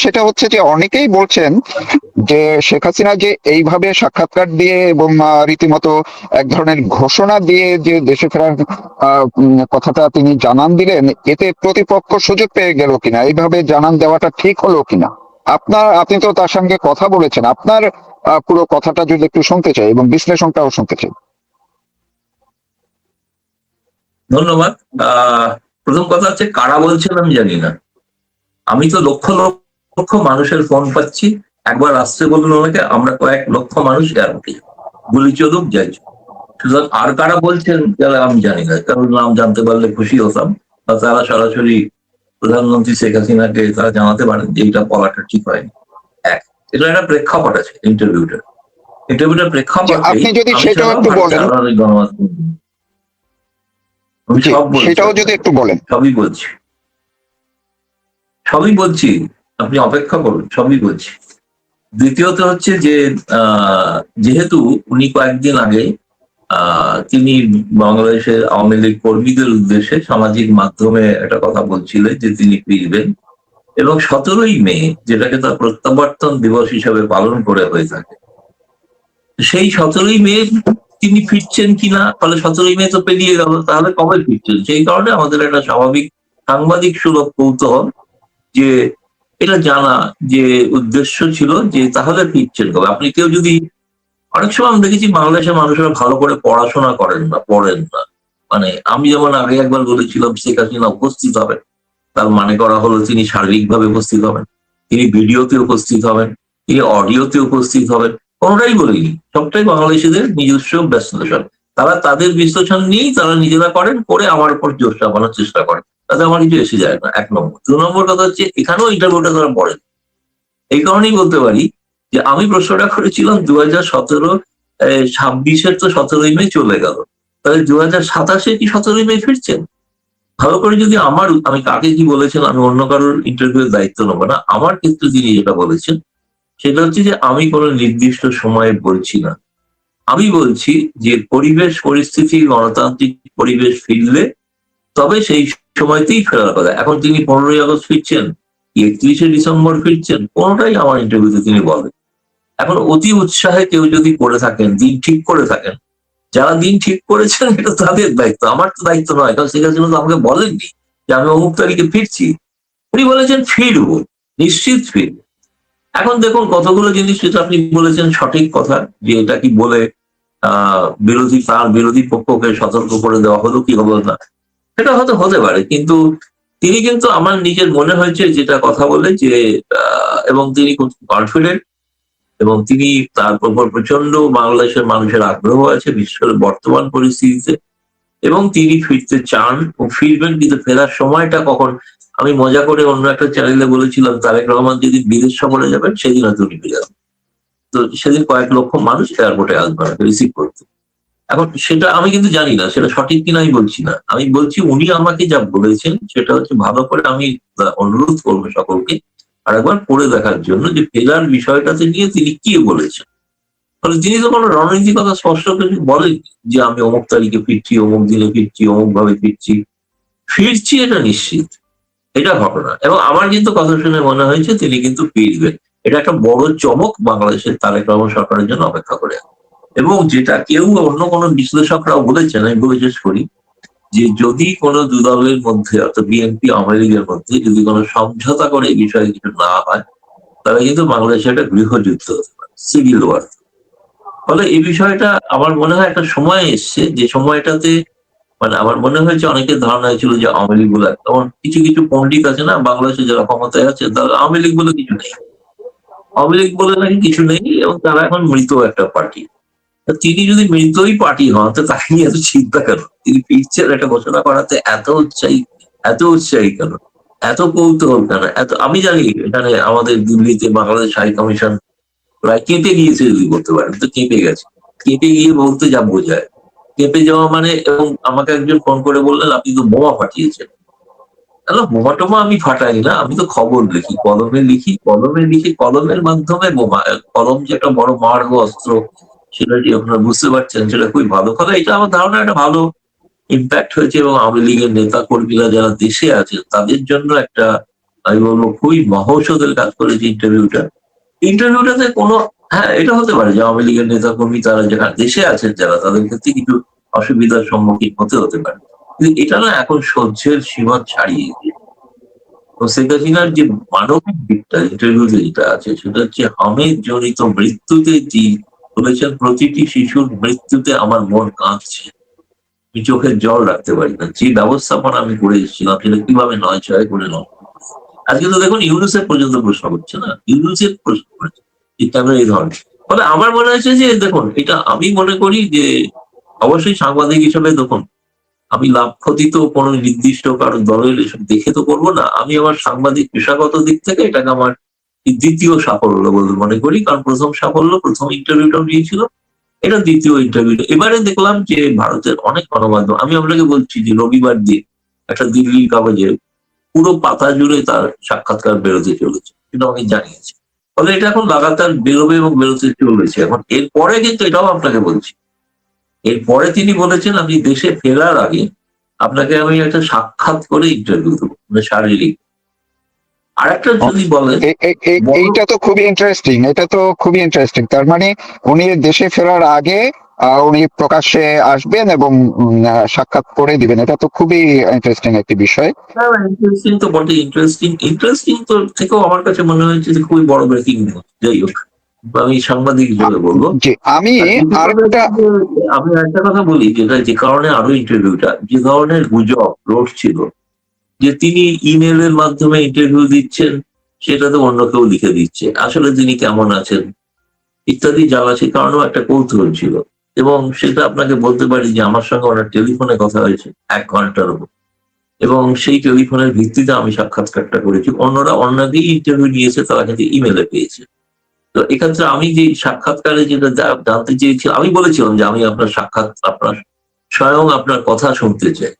সেটা হচ্ছে যে অনেকেই বলছেন যে শেখ হাসিনা যে এইভাবে সাক্ষাৎকার দিয়ে এবং রীতিমতো এক ধরনের ঘোষণা দিয়ে যে দেশে ফেরার কথাটা তিনি জানান দিলেন, এতে প্রতিপক্ষ সুযোগ পেয়ে গেল কিনা, এইভাবে জানান দেওয়াটা ঠিক হলো কিনা? আপনি তো তার সঙ্গে কথা বলেছেন, আপনার পুরো কথাটা যদি একটু শুনতে চাই এবং বিশ্লেষণটাও শুনতে চাই। ধন্যবাদ। আহ প্রথম কথা হচ্ছে কারা বলছেন আমি জানি না। আমি তো লক্ষ লক্ষ মানুষের ফোন পাচ্ছি, একবার আসতে বলুন ওনাকে, আমরা কয়েক লক্ষ মানুষ এয়ারপোর্টে গুলি চলুক যাই। সুতরাং আর কারা বলছেন যারা আমি জানি না, কারণ নাম জানতে পারলে খুশি হতাম, বা তারা সরাসরি প্রধানমন্ত্রী শেখ হাসিনাকে তারা জানাতে পারেন যে এটা বলাটা ঠিক হয়নি। এক, এটা একটা প্রেক্ষাপট আছে ইন্টারভিউটার প্রেক্ষাপটেই আপনি যদি আমি সেটাও ছাড়াও একটু ভারতের বলেন। আরো অনেক গণমাধ্যম আমি জি, সব বলছি, সেটাও যদি একটু বলেন। সবই বলছি, সবই বলছি, আপনি অপেক্ষা করুন, সবই বলছি। দ্বিতীয়ত হচ্ছে যে যেহেতু উনি কয়েকদিন আগে তিনি বাংলাদেশের আওয়ামী লীগ কর্মীদের উদ্দেশ্যে সামাজিক মাধ্যমে একটা কথা বলছিলেন যে তিনি ফিরবেন, এবং 17ই মে যেটাকে তার প্রত্যাবর্তন দিবস হিসাবে পালন করে হয়ে থাকে, সেই 17ই মে তিনি ফিরছেন কিনা, ফলে 17ই মে তো পেরিয়ে গেল, তাহলে কবে ফিরছেন? সেই কারণে আমাদের একটা স্বাভাবিক সাংবাদিক সুলভ কৌতূহল যে এটা জানা, যে উদ্দেশ্য ছিল যে তাহলে ফিরছেন কবে। আপনি কেউ যদি, অনেক সময় আমি দেখেছি বাংলাদেশের মানুষেরা ভালো করে পড়াশোনা করেন না, পড়েন না। মানে আমি যেমন আগে একবার বলেছিলাম শেখ হাসিনা উপস্থিত হবেন, তার মানে করা হলো তিনি শারীরিকভাবে উপস্থিত হবেন, তিনি ভিডিওতে উপস্থিত হবেন, তিনি অডিওতে উপস্থিত হবেন। কোনোটাই বলিনি, সবটাই বাংলাদেশিদের নিজস্ব বিশ্লেষণ। তারা তাদের বিশ্লেষণ নিয়েই তারা নিজেরা করেন, করে আমার উপর জোর চাপানোর চেষ্টা করেন, তাতে আমার কিছু এসে যায় না। এক নম্বর। দু নম্বর কথা হচ্ছে এখানেও ইন্টারভিউটা তারা পড়েন। এই কারণেই বলতে পারি যে আমি প্রশ্নটা করেছিলাম 2017, 26-এর তো 17ই মে চলে গেল, তাহলে 2027-এ কি 17ই মে ফিরছেন? ভালো করে যদি আমি কাকে কি বলেছেন, আমি অন্য কারোর ইন্টারভিউ দায়িত্ব নেবো না, আমার ক্ষেত্রে তিনি যেটা বলেছেন সেটা হচ্ছে যে আমি কোনো নির্দিষ্ট সময়ে বলছি না, আমি বলছি যে পরিবেশ পরিস্থিতি গণতান্ত্রিক পরিবেশ ফিরলে তবে সেই সময়তেই ফেরার কথা। এখন তিনি 15ই আগস্ট ফিরছেন, 31শে ডিসেম্বর ফিরছেন, কোনোটাই আমার ইন্টারভিউতে তিনি বলেন। এখন অতি উৎসাহে কেউ যদি করে থাকেন, দিন ঠিক করে থাকেন, যারা দিন ঠিক করেছেন এটা তাদের দায়িত্ব, আমার তো দায়িত্ব নয়। কারণ শেখ হাসিনা তো আমাকে বলেননি যে আমি অমুক তারিখে ফিরছি, উনি বলেছেন ফিরবো, নিশ্চিত ফিরবো। এখন দেখুন কতগুলো জিনিস যেটা আপনি বলেছেন সঠিক কথা, যে এটা কি বলে তার বিরোধী পক্ষকে সতর্ক করে দেওয়া হলো কি হলো না, সেটা হয়তো হতে পারে, কিন্তু তিনি কিন্তু আমার নিজের মনে হয়েছে যেটা কথা বলে যে এবং তিনি খুব কনফিডেন্ট, এবং তিনি তার উপর প্রচন্ড বাংলাদেশের মানুষের আগ্রহ আছে, বিশেষ করে বর্তমান পরিস্থিতিতে, এবং তিনি ফিরতে চান ও ফিরবেন, কিন্তু ফেরার সময়টা কখন, আমি মজা করে অন্য একটা চ্যানেলে বলেছিলাম তারেক রহমান যেদিন বিদেশ সফরে যাবেন সেদিন হয়তো উনি ফিরে যাবেন। তো সেদিন কয়েক লক্ষ মানুষ এয়ারপোর্টে আসবে রিসিভ করতে। এখন সেটা আমি কিন্তু জানি না সেটা সঠিক কিনা, আমি বলছি না, আমি বলছি উনি আমাকে যা বলেছেন সেটা হচ্ছে ভালো করে আমি অনুরোধ করবো সকলকে আরেকবার পড়ে দেখার জন্য যে ফেরার বিষয়টাতে নিয়ে তিনি কি বলেছেন। ফলে তিনি তো কোনো রণনীতির কথা স্পষ্ট করে বলেন যে আমি অমুক তারিখে ফিরছি, অমুক দিনে ফিরছি, অমুক ভাবে ফিরছি এটা নিশ্চিত, এটা ঘটনা। এবং আমার কিন্তু কথা শুনে মনে হয়েছে তিনি কিন্তু ফিরবেন। এটা একটা বড় চমক বাংলাদেশের তারেক রহমান সরকারের জন্য অপেক্ষা করে। এবং যেটা কেউ অন্য কোনো বিশ্লেষকরাও বলেছেন, আমি বলে শেষ করি, যে যদি কোনো দু দলের মধ্যে অর্থাৎ বিএনপি আওয়ামী লীগের মধ্যে যদি কোনো সমঝোতা করে এই বিষয়ে কিছু না হয়, তাহলে কিন্তু বাংলাদেশে একটা গৃহযুদ্ধ হতে পারে, সিভিল ওয়ার। ফলে এই বিষয়টা আমার মনে হয় একটা সময় এসছে যে সময়টাতে, মানে আমার মনে হয়েছে অনেকের ধারণা হয়েছিল যে আওয়ামী লীগ বলে, যেমন কিছু কিছু পন্ডিত আছে না বাংলাদেশে যারা ক্ষমতায় আছে, তারা আওয়ামী লীগ বলে কিছু নেই, আওয়ামী লীগ বলে নাকি কিছু নেই, এবং তারা এখন মৃত একটা পার্টি। তিনি যদি মৃতই পার্টি হন তো তাকে নিয়ে এত চিন্তা কেন? তিনি ফিরছেন একটা ঘোষণা করাতে এত উৎসাহী কেন, এত কৌতূহল কেন, এত? আমি জানি এখানে আমাদের দিল্লিতে বাংলাদেশ হাই কমিশন প্রায় কেঁপে গিয়েছে, যদি বলতে পারেন তো কেঁপে গেছে। কেঁপে গিয়ে বলতে যা বোঝায়, কেঁপে যাওয়া মানে, এবং আমাকে একজন ফোন করে বললেন আপনি তো বোমা ফাটিয়েছেন। বোমা টোমা আমি ফাটাই না, আমি তো খবর লিখি, কলমের মাধ্যমে বোমা, কলম যে একটা বড় মারগ অস্ত্র, সেটা যে আপনারা বুঝতে পারছেন, সেটা খুবই ভালো কথা। এটা আমার ধারণা একটা ভালো ইম্প্যাক্ট হয়েছে, এবং আওয়ামী লীগের নেতা কর্মীরা যারা দেশে আছে তাদের জন্য একটা আমি বলবো খুবই মহৌষধের কাজ করেছে ইন্টারভিউটাতে কোনো, হ্যাঁ এটা হতে পারে যে আওয়ামী লীগের নেতা কর্মী তারা যারা দেশে আছেন যারা তাদের ক্ষেত্রে কিছু অসুবিধার সম্মুখীন হতে পারে, কিন্তু এটা না এখন সহ্যের সীমা ছাড়িয়ে গিয়েছে। তো শেখ হাসিনার যে মানবিক দিকটা ইন্টারভিউতে যেটা আছে সেটা হচ্ছে হামের জনিত মৃত্যুতে যে বলেছেন, প্রতিটি শিশুর মৃত্যুতে আমার মন কাঁদছে, আমি চোখের জল রাখতে পারি না, যে ব্যবস্থাপনা আমি করে এসেছিলাম সেটা কিভাবে নয় ছয় করে নয়। আজকে তো দেখুন ইউনুসেফ পর্যন্ত প্রশ্ন করছে না, ইউনুসেফ প্রশ্ন করেছে ঠিকঠাক এই ধরনের। ফলে আমার মনে হয়েছে যে দেখুন এটা আমি মনে করি যে অবশ্যই সাংবাদিক হিসেবে দেখুন আমি লাভ ক্ষতি তো কোনো নির্দিষ্ট কারো দলের এসব দেখে তো করবো না, আমি আমার সাংবাদিক পেশাগত দিক থেকে এটাকে আমার দ্বিতীয় সাফল্য বলে মনে করি, কারণ প্রথম সাফল্য প্রথম ইন্টারভিউটাও নিয়েছিল, এটা দ্বিতীয় ইন্টারভিউ। এবারে দেখলাম যে ভারতের অনেক গণমাধ্যম, আমি আপনাকে বলছি যে রবিবার দিন একটা দিল্লির কাগজে পুরো পাতা জুড়ে তার সাক্ষাৎকার বেরোতে চলেছে, এটা আমাকে জানিয়েছে। ফলে এটা এখন লাগাতার বেরোবে এবং বেরোতে চলেছে। এখন এরপরে কিন্তু এটাও আপনাকে বলছি, এরপরে তিনি বলেছেন আমি দেশে ফেরার আগে আপনাকে আমি একটা সাক্ষাৎ করে ইন্টারভিউ দেবো, মানে শারীরিক। আর একটা যদি বলেন বড়, এইটা তো খুবই ইন্টারেস্টিং, এটা তো খুবই ইন্টারেস্টিং। তার মানে উনি দেশে ফেরার আগে উনি প্রকাশ্যে আসবেন এবং সাক্ষাৎ করে দিবেন, এটা তো খুবই ইন্টারেস্টিং একটি বিষয়। ইন্টারেস্টিং তো বটে, ইন্টারেস্টিং তো থেকেও আমার কাছে মনে হয়েছে যে খুবই বড় ব্রেকিং নিউজ। যাই হোক, আমি সাংবাদিক হিসেবে বলবো। যে আমি আর দ্বিতীয় কথা আরেকটা হচ্ছে যে আমি একটা কথা বলি, যেটা যে কারণে আরো ইন্টারভিউটা যে ধরনের গুজব রটছিল যে তিনি ইমেলের মাধ্যমে ইন্টারভিউ দিচ্ছেন, সেটাতে অন্য কেউ লিখে দিচ্ছে আসলে তিনি কেমন আছেন ইত্যাদি জানা, সে কারণেও একটা কৌতূহল ছিল। এবং সেটা আপনাকে বলতে পারি যে আমার সঙ্গে ওনার টেলিফোনে কথা হয়েছে 1 ঘন্টার উপর, এবং সেই টেলিফোনের ভিত্তিতে আমি সাক্ষাৎকারটা করেছি। অন্যরা অন্যকেই ইন্টারভিউ নিয়েছে, তারা কিন্তু ইমেলে পেয়েছে। তো এক্ষেত্রে আমি যে সাক্ষাৎকারে যেটা জানতে চেয়েছি, আমি বলেছিলাম যে আমি আপনার সাক্ষাৎ, আপনার স্বয়ং আপনার কথা শুনতে চাই।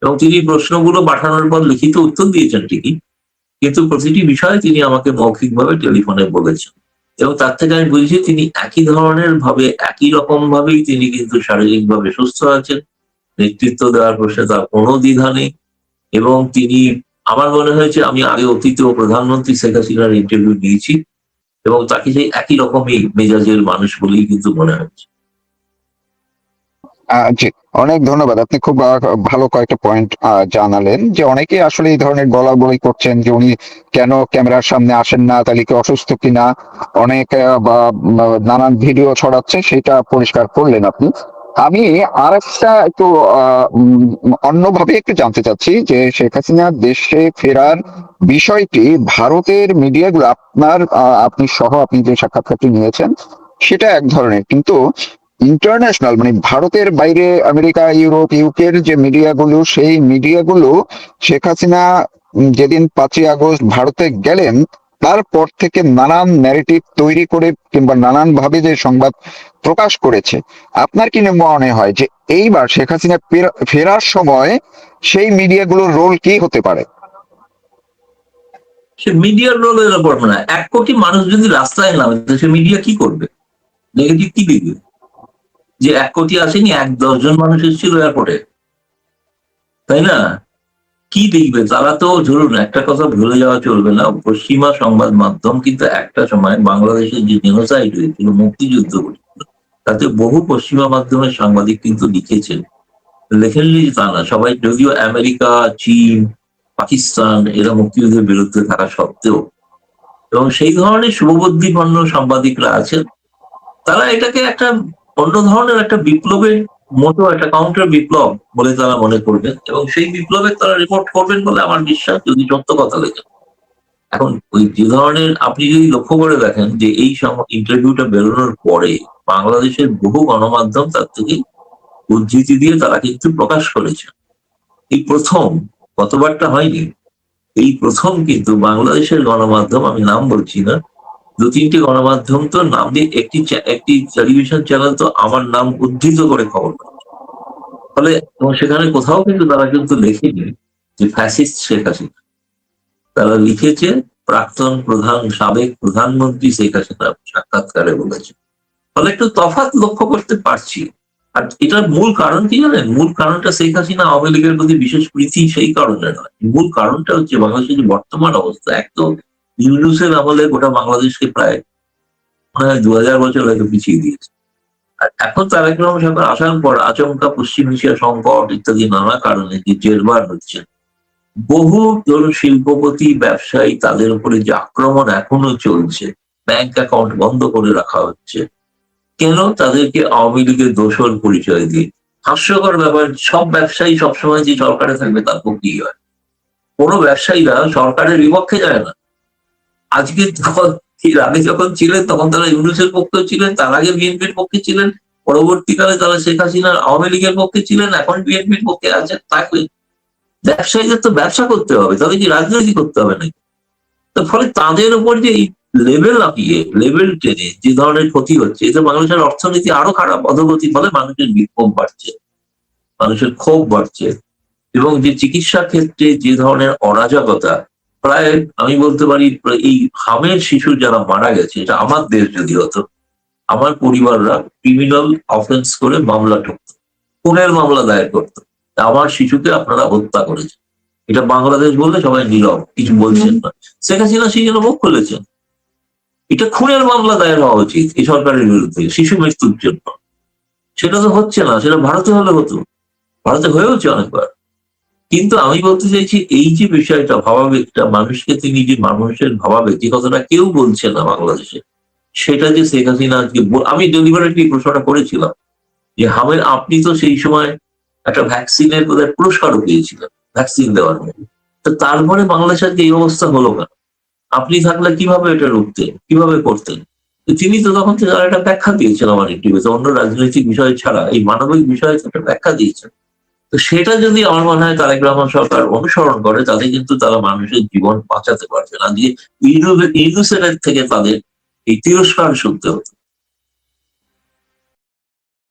এবং তিনি প্রশ্নগুলো পাঠানোর পর লিখিত উত্তর দিয়েছেন ঠিকই, কিন্তু প্রতিটি বিষয়ে তিনি আমাকে মৌখিকভাবে টেলিফোনে বলেছেন। এবং তার থেকে আমি বুঝেছি তিনি একই ধরনের ভাবে, একই রকম ভাবেই তিনি কিন্তু শারীরিকভাবে সুস্থ আছেন, নেতৃত্ব দেওয়ার প্রশ্নে তার কোনো দ্বিধা নেই। এবং তিনি, আমার মনে হয়েছে আমি আগে অতীতেও প্রধানমন্ত্রী শেখ হাসিনার ইন্টারভিউ নিয়েছি এবং তাকে সেই একই রকমই মেজাজের মানুষ বলেই কিন্তু মনে হচ্ছে। জি, অনেক ধন্যবাদ। আপনি খুব ভালো কয়েকটা পয়েন্ট জানালেন যে অনেকে আসলে এই ধরনের বলাবলি করছেন যে উনি কেন ক্যামেরার সামনে আসেন না, তাহলে কি অসুস্থ কিনা, অনেক বা নানান ভিডিও ছড়াচ্ছে, সেটা পরিষ্কার করলেন আপনি। আমি আর একটা একটু অন্যভাবে একটু জানতে চাচ্ছি যে শেখ হাসিনা দেশে ফেরার বিষয়টি ভারতের মিডিয়াগুলো, আপনি সহ আপনি যে সাক্ষাৎকারটি নিয়েছেন সেটা এক ধরনের, কিন্তু ইন্টারন্যাশনাল মানে ভারতের বাইরে আমেরিকা, ইউরোপ, ইউকের যে মিডিয়াগুলো, সেই মিডিয়াগুলো শেখ হাসিনা যেদিন 5ই আগস্ট ভারতে গেলেন তারপর থেকে নানান ন্যারেটিভ তৈরি করে কিংবা নানান ভাবে যে সংবাদ প্রকাশ করেছে। আপনার কি মনে হয় যে এইবার শেখ হাসিনা ফেরার সময় সেই মিডিয়াগুলোর রোল কি হতে পারে? সে মিডিয়ার রোলের ওপর না, 1 কোটি মানুষ যদি রাস্তায় নামে সে মিডিয়া কি করবে, নেগেটিভ কি দিবে? যে 1 কোটি আসেনি, 10 জন মানুষ এসেছিল এয়ারপোর্টে, তাই না? কি দেখবে তারা? তো ধরুন একটা কথা ভুলে যাওয়া চলবে না, পশ্চিমা সংবাদ মাধ্যম কিন্তু একটা সময় বাংলাদেশের যে জেনোসাইড হয়েছিল, মুক্তিযুদ্ধ করেছিল, তাতে বহু পশ্চিমা মাধ্যমের সাংবাদিক কিন্তু লিখেছেন। লেখেননি তা না, সবাই যদিও আমেরিকা, চীন, পাকিস্তান এরা মুক্তিযুদ্ধের বিরুদ্ধে থাকা সত্ত্বেও, এবং সেই ধরনের শুভবুদ্ধিপন্ন সাংবাদিকরা আছেন, তারা এটাকে একটা অন্য ধরনের একটা বিপ্লবের মতো, একটা কাউন্টার বিপ্লব বলে তারা মনে করবেন, এবং সেই বিপ্লবের তারা রিপোর্ট করবেন বলে আমার বিশ্বাস, যদি সত্য কথা লেগে। এখন ওই যে ধরনের, আপনি যদি লক্ষ্য করে দেখেন যে এই ইন্টারভিউটা বেরোনোর পরে বাংলাদেশের বহু গণমাধ্যম তার থেকে উদ্ধৃতি দিয়ে তারা কিন্তু প্রকাশ করেছে। এই প্রথম, গতবারটা হয়নি, এই প্রথম কিন্তু বাংলাদেশের গণমাধ্যম, আমি নাম বলছি না, 2-3টে গণমাধ্যম তো নাম দিয়ে, একটি টেলিভিশন চ্যানেল তো আমার নাম উদ্ধৃত করে খবর করেছে। ফলে এবং সেখানে কোথাও কিন্তু তারা কিন্তু লেখেনি যে ফ্যাসিস্ট শেখ হাসিনা, তারা লিখেছে প্রাক্তন সাবেক প্রধানমন্ত্রী শেখ হাসিনা সাক্ষাৎকারে বলেছে। ফলে একটু তফাৎ লক্ষ্য করতে পারছি। আর এটার মূল কারণ কি জানেন? মূল কারণটা শেখ হাসিনা আওয়ামী লীগের প্রতি বিশেষ প্রীতি সেই কারণে নয়। মূল কারণটা হচ্ছে বাংলাদেশের যে বর্তমান অবস্থা, এক তো ইউনূসের আমলে গোটা বাংলাদেশকে প্রায় মনে হয় 2000 বছর হয়তো পিছিয়ে দিয়েছে। আর এখন তারেক রহমান সরকার আসার পর আচমকা পশ্চিম এশিয়া সংকট ইত্যাদি নানা কারণে যে জেরবার হচ্ছে, বহু ধরুন শিল্পপতি ব্যবসায়ী তাদের উপরে যে আক্রমণ এখনো চলছে, ব্যাংক অ্যাকাউন্ট বন্ধ করে রাখা হচ্ছে, কেন? তাদেরকে আওয়ামী লীগের দোসর পরিচয় দিয়ে। হাস্যকর ব্যাপার, সব ব্যবসায়ী সবসময় যে সরকারে থাকবে তার পক্ষেই হয়। কোনো ব্যবসায়ীরা সরকারের বিপক্ষে যায় না। আজকে এর আগে যখন ছিলেন তখন তারা ইউনূসের পক্ষে ছিলেন, তার আগে বিএনপির পক্ষে ছিলেন, পরবর্তীকালে তারা শেখ হাসিনার আওয়ামী লীগের পক্ষে ছিলেন, এখন বিএনপির পক্ষে আছে থাকবে। ব্যবসায়ীদের তো ব্যবসা করতে হবে, তাদের কি রাজনীতি করতে হবে নাকি? তো ফলে তাদের উপর যে এই লেভেল আপিয়ে লেভেল টেনে যে ধরনের ক্ষতি হচ্ছে, এতে বাংলাদেশের অর্থনীতি আরো খারাপ, অধোগতি, ফলে মানুষের বিক্ষোভ বাড়ছে, মানুষের ক্ষোভ বাড়ছে। এবং যে চিকিৎসা ক্ষেত্রে যে ধরনের অরাজকতা, প্রায় আমি বলতে পারি এই হামের শিশু যারা মারা গেছে, এটা আমার দেশ যদি হতো, আমার পরিবাররা ক্রিমিনাল অফেন্স করে মামলা ঠুকতো, খুনের মামলা দায়ের করতো, আমার শিশুকে আপনারা হত্যা করেছেন। এটা বাংলাদেশ বললে সবাই নীরব, কিছু বলছেন না। শেখ হাসিনা সেই জন্য মুখ খুলেছেন। এটা খুনের মামলা দায়ের হওয়া উচিত এই সরকারের বিরুদ্ধে শিশু মৃত্যুর জন্য। সেটা তো হচ্ছে না, সেটা ভারতে হলে হতো, ভারতে হয়েওছে অনেকবার। কিন্তু আমি বলতে চাইছি এই যে বিষয়টা, ভাবাবেগটা, মানুষকে তিনি যে মানুষের ভাবাবেগ, যে কথাটা কেউ বলছে না বাংলাদেশে, সেটা যে শেখ হাসিনা আজকে আমি ডেলিভারেটলি প্রশ্নটা করেছিলাম যে হামের আপনি তো সেই সময় একটা ভ্যাকসিনের বোধহয় পুরস্কারও পেয়েছিলেন ভ্যাকসিন দেওয়ার জন্য, তো তারপরে বাংলাদেশের যে এই অবস্থা হলো না, আপনি থাকলে কিভাবে এটা রুখতেন, কিভাবে করতেন? তো তিনি তো তখন থেকে আর একটা ব্যাখ্যা দিয়েছেন আমার ইন্টারভিউতে, অন্য রাজনৈতিক বিষয় ছাড়া এই মানবিক বিষয়ে একটা ব্যাখ্যা দিয়েছেন। তো সেটা যদি আমার মনে হয় তারেক রহমান সরকার অনুসরণ করে, তাতে কিন্তু তারা মানুষের জীবন বাঁচাতে পারবে না। যে ইউনুসের থেকে তাদের এই তিরস্কার শুনতে হতো।